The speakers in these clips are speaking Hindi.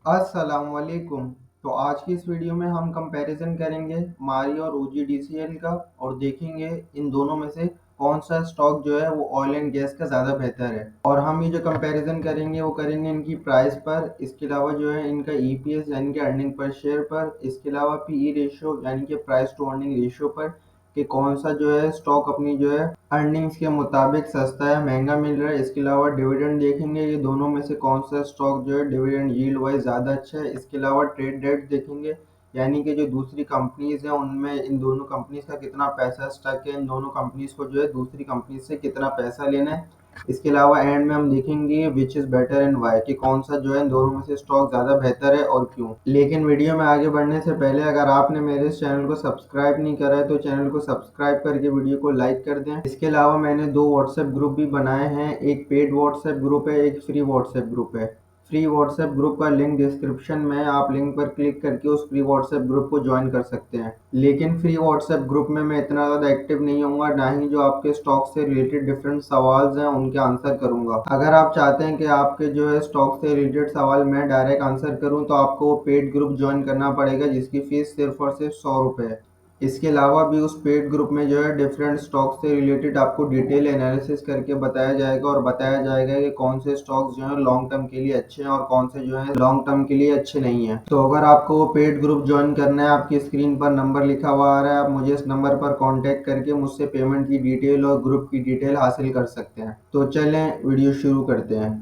अस्सलामुअलैकुम। तो आज की इस वीडियो में हम कंपैरिजन करेंगे मारी और ओजीडीसीएल का और देखेंगे इन दोनों में से कौन सा स्टॉक जो है वो ऑयल एंड गैस का ज़्यादा बेहतर है। और हम ये जो कंपैरिजन करेंगे वो करेंगे इनकी प्राइस पर, इसके अलावा जो है इनका ईपीएस यानी कि अर्निंग पर शेयर पर, इसके अलावा पीई रेशियो यानी कि प्राइस टू अर्निंग रेशियो पर कि कौन सा जो है स्टॉक अपनी जो है अर्निंग्स के मुताबिक सस्ता है महंगा मिल रहा है। इसके अलावा डिविडेंड देखेंगे ये दोनों में से कौन सा स्टॉक जो है डिविडेंड यील्ड वाइज ज़्यादा अच्छा है। इसके अलावा ट्रेड डेट देखेंगे यानी कि जो दूसरी कंपनीज हैं उनमें इन दोनों कंपनीज का कितना पैसा स्टक है, इन दोनों कंपनीज को जो है दूसरी कंपनी से कितना पैसा लेना है। इसके अलावा एंड में हम देखेंगे which is better and why कि कौन सा जो है इन दोनों में से स्टॉक ज़्यादा बेहतर है और क्यों। लेकिन वीडियो में आगे बढ़ने से पहले अगर आपने मेरे इस चैनल को सब्सक्राइब नहीं करा है तो चैनल को सब्सक्राइब करके वीडियो को लाइक कर दें। इसके अलावा मैंने दो व्हाट्सएप ग्रुप भी बनाए हैं, एक पेड व्हाट्सएप ग्रुप है, एक फ्री व्हाट्सएप ग्रुप है। फ्री व्हाट्सएप ग्रुप का लिंक डिस्क्रिप्शन में है, आप लिंक पर क्लिक करके उस फ्री व्हाट्सएप ग्रुप को ज्वाइन कर सकते हैं। लेकिन फ्री व्हाट्सएप ग्रुप में मैं इतना ज़्यादा एक्टिव नहीं होऊंगा, ना ही जो आपके स्टॉक से रिलेटेड डिफरेंट सवाल हैं उनके आंसर करूंगा। अगर आप चाहते हैं कि आपके जो है स्टॉक से रिलेटेड सवाल मैं डायरेक्ट आंसर करूं तो आपको वो पेड ग्रुप ज्वाइन करना पड़ेगा जिसकी फीस सिर्फ और सिर्फ 100 रुपये है। इसके अलावा भी उस पेड ग्रुप में जो है डिफरेंट स्टॉक से रिलेटेड आपको डिटेल एनालिसिस करके बताया जाएगा और बताया जाएगा कि कौन से स्टॉक्स जो है लॉन्ग टर्म के लिए अच्छे हैं और कौन से जो है लॉन्ग टर्म के लिए अच्छे नहीं है। तो अगर आपको वो पेड ग्रुप ज्वाइन करना है, आपकी स्क्रीन पर नंबर लिखा हुआ आ रहा है, आप मुझे इस नंबर पर कॉन्टेक्ट करके मुझसे पेमेंट की डिटेल और ग्रुप की डिटेल हासिल कर सकते हैं। तो चलें वीडियो शुरू करते हैं।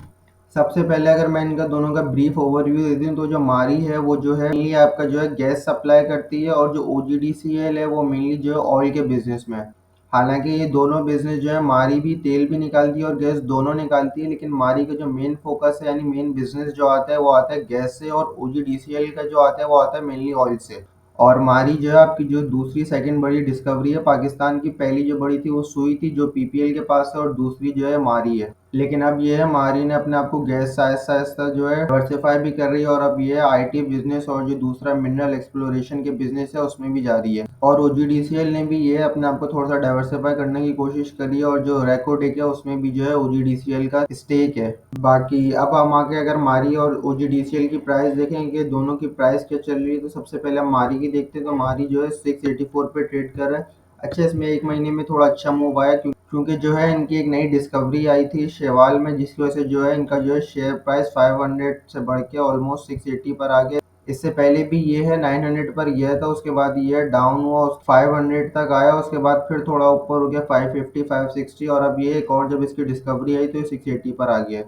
सबसे पहले अगर मैं इनका दोनों का ब्रीफ ओवरव्यू दे दूं तो जो मारी है वो जो है मेनली आपका जो है गैस सप्लाई करती है और जो ओजीडीसीएल है वो मेनली जो है ऑयल के बिजनेस में है। हालांकि ये दोनों बिजनेस जो है मारी भी तेल भी निकालती है और गैस दोनों निकालती है, लेकिन मारी का जो मेन फोकस है यानी मेन बिजनेस जो आता है वो आता है गैस से और ओजीडीसीएल का जो आता है वो आता है मेनली ऑयल से। और मारी जो है आपकी जो दूसरी सेकंड बड़ी डिस्कवरी है, पाकिस्तान की पहली जो बड़ी थी वो सुई थी जो पीपीएल के पास है और दूसरी जो है मारी है। लेकिन अब ये है मारी ने अपने आप को गैस आहिस्ता आहिस्ता जो है डाइवर्सिफाई भी कर रही है और अब ये आईटी बिजनेस और जो दूसरा मिनरल एक्सप्लोरेशन के बिजनेस है उसमें भी जा रही है। और ओजीडीसीएल ने भी ये अपने आप को थोड़ा सा डाइवर्सिफाई करने की कोशिश करी है और जो रेकोटेक है उसमें भी जो है ओजीडीसीएल का स्टेक है। बाकी अब हम आके अगर मारी और ओजीडीसीएल की प्राइस देखेंगे दोनों की प्राइस क्या चल रही है तो सबसे पहले हम मारी की देखते हैं। तो मारी जो है 684 पे ट्रेड कर रहा है। अच्छा, इसमें एक महीने में थोड़ा अच्छा मूव आया क्योंकि जो है इनकी एक नई डिस्कवरी आई थी शेवाल में जिसकी वजह से जो है इनका जो है शेयर प्राइस 500 से बढ़ के ऑलमोस्ट 680 पर आ गया। इससे पहले भी ये है 900 पर गया था, उसके बाद ये डाउन हुआ 500 तक आया, उसके बाद फिर थोड़ा ऊपर हो गया 550 560 और अब ये एक और जब इसकी डिस्कवरी आई तो ये 680 पर आ गया।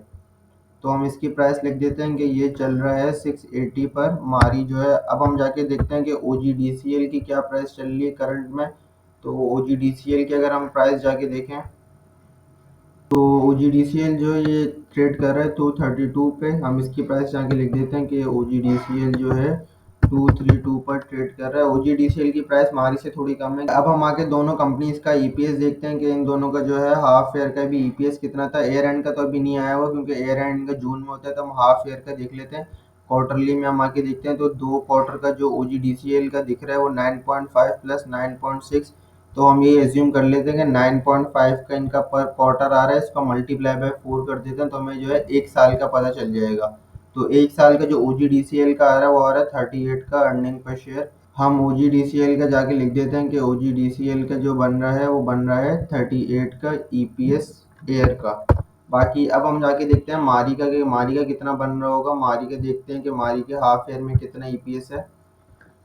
तो हम इसकी प्राइस लिख देते हैं कि ये चल रहा है 680 पर मारी जो है। अब हम जाके देखते हैं कि ओजीडीसीएल की क्या प्राइस चल रही है करंट में। तो ओजीडीसीएल की अगर हम प्राइस जाके देखें तो ओजीडीसीएल जो है ये ट्रेड कर रहा है 232 पे। हम इसकी प्राइस जाके लिख देते हैं कि ओजीडीसीएल जो है 232 पर ट्रेड कर रहा है। ओजीडीसीएल की प्राइस मारी से थोड़ी कम है। अब हम आके दोनों कंपनीज का ईपीएस देखते हैं कि इन दोनों का जो है हाफ ईयर का भी ईपीएस कितना था। ईयर एंड का तो अभी नहीं आया हुआ क्योंकि ईयर एंड का जून में होता है, तो हम हाफ ईयर का देख लेते हैं। क्वार्टरली में हम आके देखते हैं तो दो क्वार्टर का जो ओजीडीसीएल का दिख रहा है वो 9.5 प्लस 9.6। तो हम ये एज्यूम कर लेते हैं कि 9.5 का इनका पर क्वार्टर आ रहा है, इसका मल्टीप्लाई बाय 4 कर देते हैं तो हमें जो है एक साल का पता चल जाएगा। तो एक साल का जो ओजीडीसीएल का आ रहा है वो आ रहा है 38 का अर्निंग पर शेयर। हम ओजीडीसीएल का जाके लिख देते हैं कि ओजीडीसीएल का जो बन रहा है वो बन रहा है 38 का ईपीएस ईयर का। बाकी अब हम जाके देखते हैं मारी का कि मारी का कितना बन रहा होगा। मारी का देखते हैं कि मारी के हाफ ईयर में कितना ईपीएस है।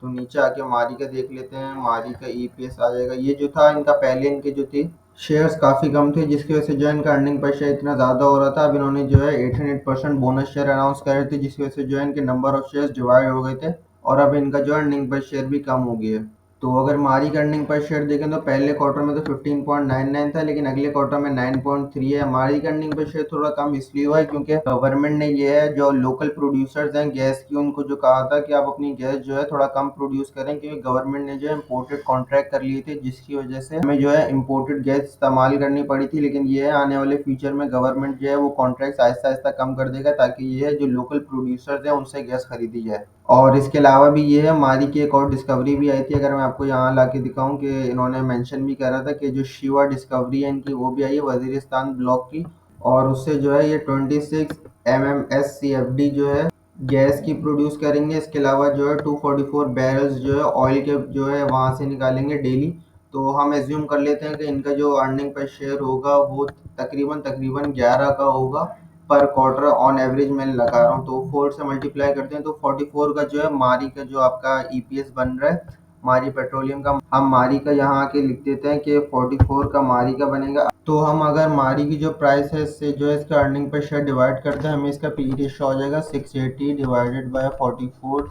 तो नीचे आके मारी का देख लेते हैं, मारी का ईपीएस आ जाएगा। ये जो था इनका पहले इनके जो थे शेयर्स काफ़ी कम थे जिसकी वजह से जो है इनका अर्निंग पर शेयर इतना ज़्यादा हो रहा था। अब इन्होंने जो है 800% बोनस शेयर अनाउंस करे थे जिसकी वजह से जो है इनके नंबर ऑफ शेयर्स डिवाइड हो गए थे और अब इनका जो अर्निंग पर शेयर भी कम हो गया है। तो अगर मारी का अर्निंग पर शेयर देखें तो पहले क्वार्टर में तो 15.99 था लेकिन अगले क्वार्टर में 9.3 है। मारी का अर्निंग पर शेयर थोड़ा कम इसलिए हुआ है क्योंकि गवर्नमेंट ने ये है जो लोकल प्रोड्यूसर्स हैं गैस की उनको जो कहा था कि आप अपनी गैस जो है थोड़ा कम प्रोड्यूस करें, क्योंकि गवर्नमेंट ने जो है इम्पोर्टेड कॉन्ट्रैक्ट कर लिए थे जिसकी वजह से हमें जो है इम्पोर्टेड गैस इस्तेमाल करनी पड़ी थी। लेकिन ये है आने वाले फ्यूचर में गवर्नमेंट जो है वो कॉन्ट्रैक्ट आहिस्ता आहिस्ता कम कर देगा ताकि ये है जो लोकल प्रोड्यूसर्स हैं उनसे गैस खरीदी जाए। और इसके अलावा भी ये है मारी की एक और डिस्कवरी भी आई थी, अगर मैं आपको यहाँ ला के दिखाऊँ कि इन्होंने मेंशन भी करा था कि जो शिवा डिस्कवरी है इनकी वो भी आई है वजीरिस्तान ब्लॉक की। और उससे जो है ये 26 MMSCFD जो है गैस की प्रोड्यूस करेंगे। इसके अलावा जो है 244 बैरल्स जो है ऑयल के जो है वहाँ से निकालेंगे डेली। तो हम एज्यूम कर लेते हैं कि इनका जो अर्निंग पर शेयर होगा वो तकरीबन तकरीबन 11 का होगा पर क्वार्टर ऑन एवरेज मैं लगा रहा हूँ। तो 4 से मल्टीप्लाई करते हैं तो 44 का जो है मारी का जो आपका ईपीएस बन रहा है मारी पेट्रोलियम का। हम मारी का यहाँ आके लिख देते हैं कि 44 का मारी का बनेगा। तो हम अगर मारी की जो प्राइस है इससे जो है इसका अर्निंग पर शेयर डिवाइड करते हैं, हमें इसका पी रेशियो आ जाएगा 680 डिवाइडेड बाय 44।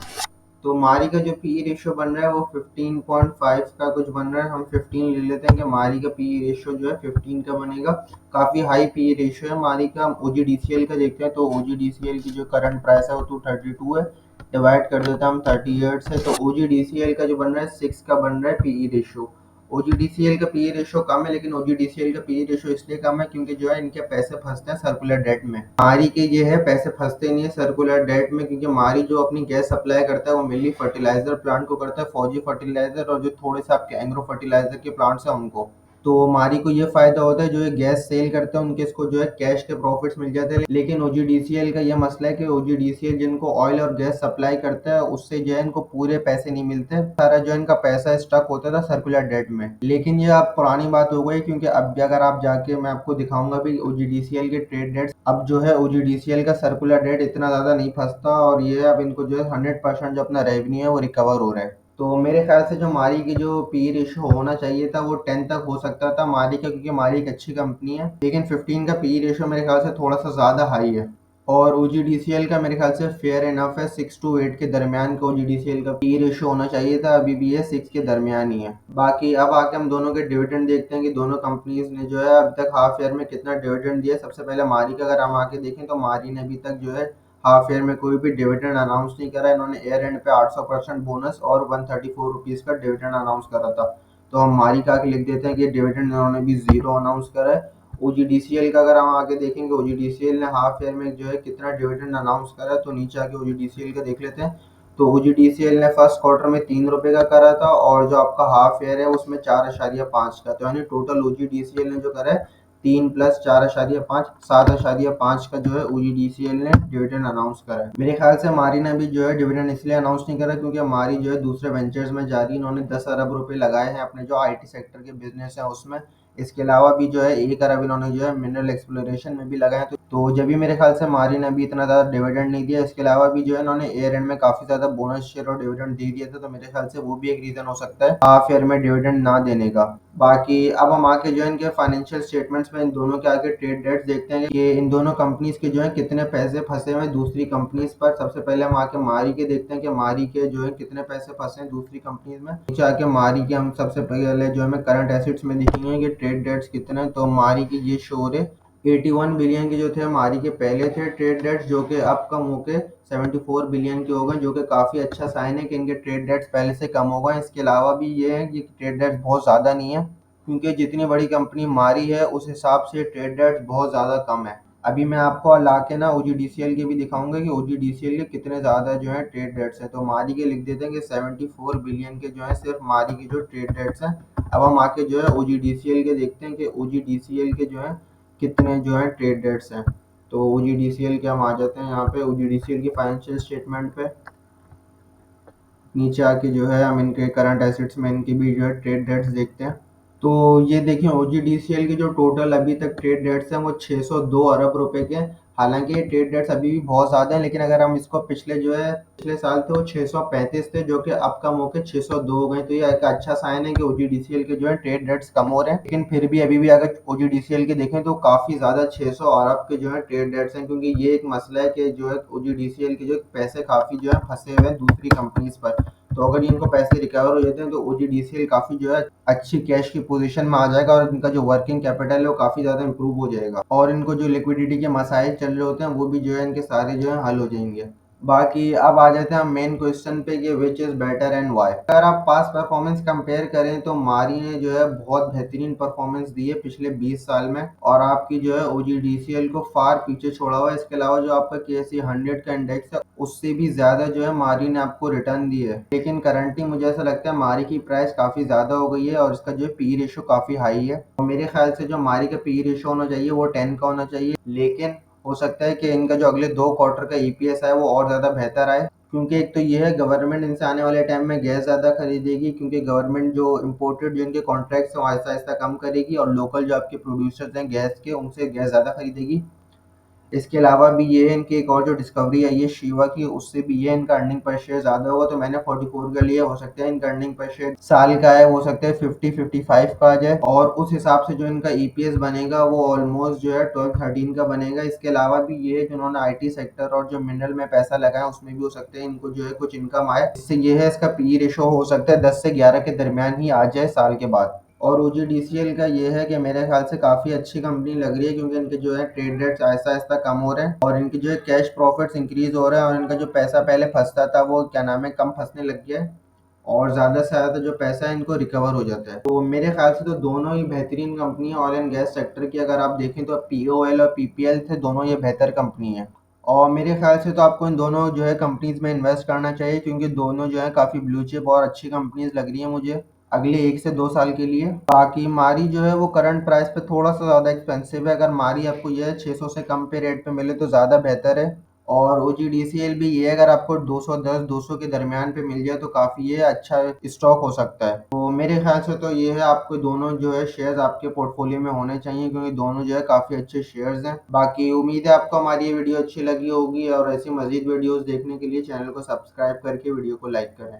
तो मारी का जो पी रेशियो बन रहा है वो 15.5 का कुछ बन रहा है। हम 15 ले लेते हैं कि मारी का पी रेशियो जो है 15 का बनेगा। काफ़ी हाई पी रेशियो है मारी का। हम ओजीडीसीएल का देखते हैं तो ओजीडीसीएल की जो करंट प्राइस है वो 232 है। डिवाइड कर देते हैं हम 38 से, तो ओजीडीसीएल का जो बन रहा है 6 का बन रहा है पी रेशियो। ओजीडीसीएल का पी रेशियो कम है, लेकिन ओजीडीसीएल का पी रेशियो इसलिए कम है क्योंकि जो है इनके पैसे फंसते हैं सर्कुलर डेट में। मारी के ये है पैसे फंसते नहीं है सर्कुलर डेट में, क्योंकि मारी जो अपनी गैस सप्लाई करता है वो मेनली फर्टिलाइजर प्लांट को करता है, फौजी फर्टिलाइजर और जो थोड़े से आपके एग्रो फर्टिलाइजर के प्लांट्स हैं उनको। तो मारी को ये फायदा होता है जो ये गैस सेल करते हैं उनके इसको जो है कैश के प्रॉफिट्स मिल जाते हैं। लेकिन ओजीडीसीएल का ये मसला है कि ओजीडीसीएल जिनको ऑयल और गैस सप्लाई करता है उससे जो है इनको पूरे पैसे नहीं मिलते। सारा जो इनका पैसा स्टक होता था सर्कुलर डेट में। लेकिन ये अब पुरानी बात हो गई, क्योंकि अब भी अगर आप जाके मैं आपको दिखाऊंगा भी ओजीडीसीएल के ट्रेड डेट्स, अब जो है ओजीडीसीएल का सर्कुलर डेट इतना ज्यादा नहीं फंसता और ये अब इनको जो है 100% जो अपना रेवेन्यू है वो रिकवर हो रहा है। तो मेरे ख्याल से जो मारी की जो पी रेशियो होना चाहिए था वो 10 तक हो सकता था मारी का, क्योंकि मारी एक अच्छी कंपनी है। लेकिन 15 का पी रेशियो मेरे ख्याल से थोड़ा सा ज़्यादा हाई है। और ओजीडीसीएल का मेरे ख्याल से फेयर इनफ है, 6 to 8 के दरमियान का ओजीडीसीएल का पी रेशियो होना चाहिए था। अभी भी ये 6 के दरमियान ही है। बाकी अब आके हम दोनों के डिविडेंड देखते हैं कि दोनों कंपनीज ने जो है अभी तक हाफ ईयर में कितना डिविडेंड दिया। सबसे पहले मारी का अगर हम आके देखें तो मारी ने अभी तक जो है हाफ ईयर में कोई भी डिविडेंड अनाउंस नहीं करा। इन्होंने ईयर एंड पे 800% बोनस और 134 रुपीज़ का डिविडेंड अनाउंस करा था। तो हम मारी का आके लिख देते हैं कि डिविडेंड इन्होंने भी जीरो अनाउंस करा है। ओजीडीसीएल का अगर हम आगे देखेंगे ओजीडीसीएल ने हाफ ईयर में जो है कितना डिविडेंड अनाउंस करा है, तो नीचे आके ओजीडीसीएल का देख लेते हैं। तो ओजीडीसीएल ने फर्स्ट क्वार्टर में 3 रुपए का करा था और जो आपका हाफ ईयर है उसमें 4.5 का। तो यानी टोटल ओजीडीसीएल ने जो करा है 3 प्लस 4.5 7.5 का जो है ओजीडीसीएल ने डिविडेंड अनाउंस करा है। मेरे ख्याल से मारी ने भी जो है डिविडेंड इसलिए अनाउंस नहीं करा क्योंकि मारी जो है दूसरे वेंचर्स में जा रही है। इन्होंने 10 अरब रुपए लगाए हैं अपने जो आईटी सेक्टर के बिजनेस है उसमें। इसके अलावा भी जो है 1 अरब इन्होंने जो है मिनरल एक्सप्लोरेशन में भी लगाए। तो जब भी मेरे ख्याल से मारी ने भी इतना ज़्यादा डिविडेंड नहीं दिया। इसके अलावा भी जो है इन्होंने ईयर एंड में काफ़ी ज़्यादा बोनस शेयर और डिविडेंड दे दिया था, तो मेरे ख्याल से वो भी एक रीज़न हो सकता है हाफ ईयर में डिविडेंड ना देने का। बाकी अब हम आके जो है इनके फाइनेंशियल स्टेटमेंट्स में इन दोनों के आगे ट्रेड डेट्स देखते हैं कि इन दोनों कंपनीज के जो है कितने पैसे फंसे हुए हैं दूसरी कंपनीज पर। सबसे पहले हम आके मारी के देखते हैं कि मारी के जो है कितने पैसे फंसे हैं दूसरी कंपनीज में। नीचे आके मारी के हम सबसे पहले जो हमें करंट एसेट्स में दिखेंगे कि ट्रेड डेट्स कितने हैं। तो मारी की ये शो हो रहे 81 बिलियन के जो थे मारी के पहले थे ट्रेड डेट्स, जो कि अब कम होके 74 बिलियन के हो गए, जो कि काफ़ी अच्छा साइन है कि इनके ट्रेड डेट्स पहले से कम हो गए। इसके अलावा भी ये है कि ट्रेड डेट्स बहुत ज़्यादा नहीं है, क्योंकि जितनी बड़ी कंपनी मारी है उस हिसाब से ट्रेड डेट्स बहुत ज़्यादा कम है। अभी मैं आपको ला के ना ओजीडीसीएल के भी दिखाऊंगा कि ओजीडीसीएल के कितने ज़्यादा जो है ट्रेड डेट्स हैं। तो मारी के लिख देते हैं कि 74 बिलियन के जो है सिर्फ मारी की जो ट्रेड डेट्स हैं। अब हम आके जो है ओजीडीसीएल के देखते हैं कि ओजीडीसीएल के जो है कितने जो है ट्रेड डेट्स हैं। तो ओजीडीसीएल के हम आ जाते हैं यहाँ पे ओजीडीसीएल की फाइनेंशियल स्टेटमेंट पे। नीचे आके जो है हम इनके करंट एसेट्स में इनकी भी जो है ट्रेड डेट्स देखते हैं। तो ये देखिए ओजीडीसीएल के जो टोटल अभी तक ट्रेड डेट्स हैं वो 602 अरब रुपए के। हालांकि ये ट्रेड डेट्स अभी भी बहुत ज़्यादा हैं, लेकिन अगर हम इसको पिछले जो है पिछले साल थे वो 635 थे, जो कि अब कम होकर 602 हो गए। तो ये एक अच्छा साइन है कि ओजीडीसीएल के जो है ट्रेड डेट्स कम हो रहे हैं। लेकिन फिर भी अभी भी अगर ओजीडीसीएल के देखें तो काफ़ी ज़्यादा 600 अरब के जो है ट्रेड डेट्स हैं, क्योंकि ये एक मसला है कि जो है ओजीडीसीएल के जो पैसे काफ़ी जो है फंसे हुए हैं दूसरी कंपनीज पर। तो अगर इनको पैसे रिकवर हो जाते हैं तो ओजीडीसीएल काफ़ी जो है अच्छी कैश की पोजीशन में आ जाएगा और इनका जो वर्किंग कैपिटल है वो काफ़ी ज़्यादा इंप्रूव हो जाएगा और इनको जो लिक्विडिटी के मसाइल चल रहे होते हैं वो भी जो है इनके सारे जो है हल हो जाएंगे। बाकी अब आ जाते हैं हम मेन क्वेश्चन पे कि which is better and why. अगर आप पास परफॉर्मेंस कंपेयर करें तो मारी ने जो है बहुत बेहतरीन परफॉर्मेंस दी है पिछले 20 साल में और आपकी जो है ओजीडीसीएल को फार पीछे छोड़ा हुआ है। इसके अलावा जो आपका केएसई 100 का इंडेक्स है उससे भी ज्यादा जो है मारी ने आपको रिटर्न दी है। लेकिन करंटली मुझे ऐसा लगता है मारी की प्राइस काफी ज्यादा हो गई है और इसका जो पी रेशियो काफी हाई है। तो मेरे ख्याल से जो मारी का पी रेशियो होना चाहिए वो 10 का होना चाहिए। लेकिन हो सकता है कि इनका जो अगले 2 क्वार्टर का ईपीएस है वो और ज़्यादा बेहतर आए, क्योंकि एक तो ये है गवर्नमेंट इनसे आने वाले टाइम में गैस ज़्यादा खरीदेगी, क्योंकि गवर्नमेंट जो इम्पोर्टेड जो इनके कॉन्ट्रैक्ट्स हैं वो आहिस्ता-आहिस्ता कम करेगी और लोकल जो आपके प्रोड्यूसर्स हैं गैस के उनसे गैस ज़्यादा खरीदेगी। इसके अलावा भी ये है इनकी एक और जो डिस्कवरी है ये शिवा की, उससे भी ये इनका अर्निंग पर शेयर ज़्यादा होगा। तो मैंने 44 का लिया, हो सकता है इनका अर्निंग पर शेयर साल का है, हो सकता है 50-55 का आ जाए, और उस हिसाब से जो इनका ईपीएस बनेगा वो ऑलमोस्ट जो है 12-13 का बनेगा। इसके अलावा भी ये है जिन्होंने आईटी सेक्टर और जो मिनरल में पैसा लगाया उसमें भी हो सकता है इनको जो है कुछ इनकम आए। इससे ये है इसका पी रेशो हो सकता है 10 से 11 के दरमियान ही आ जाए साल के बाद। और ओजीडीसीएल का ये है कि मेरे ख्याल से काफ़ी अच्छी कंपनी लग रही है, क्योंकि इनके जो है ट्रेड रेट्स आहिस्ता आहिस्ता कम हो रहे हैं और इनके जो है कैश प्रॉफिट्स इंक्रीज हो रहे हैं, और इनका जो पैसा पहले फंसता था वो क्या नाम है कम फंसने लग गया है, और ज़्यादा से ज़्यादा जो पैसा है इनको रिकवर हो जाता है। तो मेरे ख्याल से तो दोनों ही बेहतरीन कंपनी है ऑयल एंड गैस सेक्टर की। अगर आप देखें तो पीओएल और पीपीएल थे, दोनों ये बेहतर कंपनी है, और मेरे ख्याल से तो आपको इन दोनों जो है कंपनीज में इन्वेस्ट करना चाहिए, क्योंकि दोनों जो है काफ़ी ब्लू चिप और अच्छी कंपनीज लग रही है मुझे अगले 1 से 2 साल के लिए। बाकी मारी जो है वो करंट प्राइस पे थोड़ा सा ज़्यादा एक्सपेंसिव है, अगर मारी आपको ये है 600 से कम पे रेट पे मिले तो ज़्यादा बेहतर है। और ओजीडीसीएल भी ये है, अगर आपको 210-200 के दरमियान पे मिल जाए तो काफ़ी ये अच्छा स्टॉक हो सकता है। तो मेरे ख्याल से तो ये है, आपको दोनों जो है शेयर्स आपके पोर्टफोलियो में होने चाहिए, क्योंकि दोनों जो है काफ़ी अच्छे शेयर्स हैं। बाकी उम्मीद है आपको हमारी ये वीडियो अच्छी लगी होगी, और ऐसी मज़ीद वीडियोज़ देखने के लिए चैनल को सब्सक्राइब करके वीडियो को लाइक करें।